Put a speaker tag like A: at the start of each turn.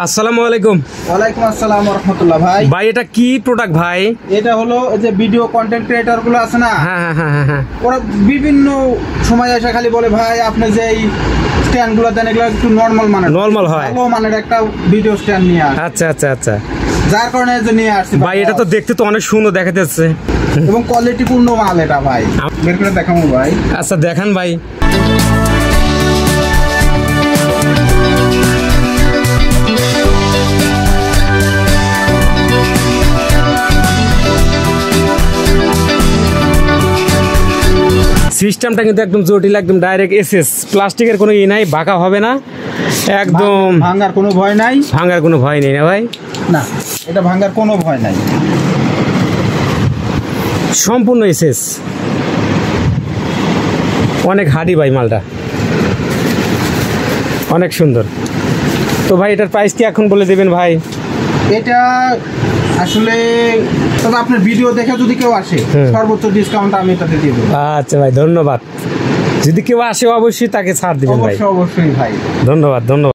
A: আসসালামু আলাইকুম।
B: ওয়ালাইকুম আসসালাম ওয়া রাহমাতুল্লাহ। ভাই
A: এটা কি প্রোডাক্ট ভাই?
B: এটা হলো যে ভিডিও কন্টেন্ট ক্রিয়েটর গুলো আছে না,
A: হ্যাঁ হ্যাঁ হ্যাঁ হ্যাঁ,
B: ওরা বিভিন্ন সময় এসে খালি বলে ভাই আপনি যে এই স্ট্যান্ড গুলো দেন এগুলো একটু নরমাল হয়, ভালো মানের একটা ভিডিও স্ট্যান্ড নিয়ে আসে।
A: আচ্ছা আচ্ছা আচ্ছা,
B: যার কারণে যে নিয়ে আসছি
A: ভাই। এটা তো দেখতে তো অনেক সুন্দর দেখা যাচ্ছে
B: এবং কোয়ালিটি পূর্ণ মাল এটা ভাই। বের করে দেখাবো ভাই।
A: আচ্ছা দেখান ভাই। সিস্টেমটা কিন্তু একদম জটিল, একদম ডাইরেক্ট এসএস, প্লাস্টিকের কোনো ই নাই, বাঁকা হবে না, একদম
B: ভাঙার কোনো ভয় নাই।
A: ভাঙার কোনো ভয় নেই না ভাই?
B: না, এটা ভাঙার কোনো ভয় নাই,
A: সম্পূর্ণ এসএস। অনেক হার্ডি ভাই মালটা, অনেক সুন্দর। তো ভাই এটার প্রাইস কি এখন বলে দেবেন ভাই?
B: এটা আসলে তবে আপনার ভিডিও দেখে যদি কেউ আসে সর্বোচ্চ ডিসকাউন্ট আমি এটাতে দিয়ে দেবো।
A: আচ্ছা ভাই, ধন্যবাদ। যদি কেউ আসে অবশ্যই তাকে ছাড় দিবেন ভাই।
B: অবশ্যই ভাই,
A: ধন্যবাদ ধন্যবাদ।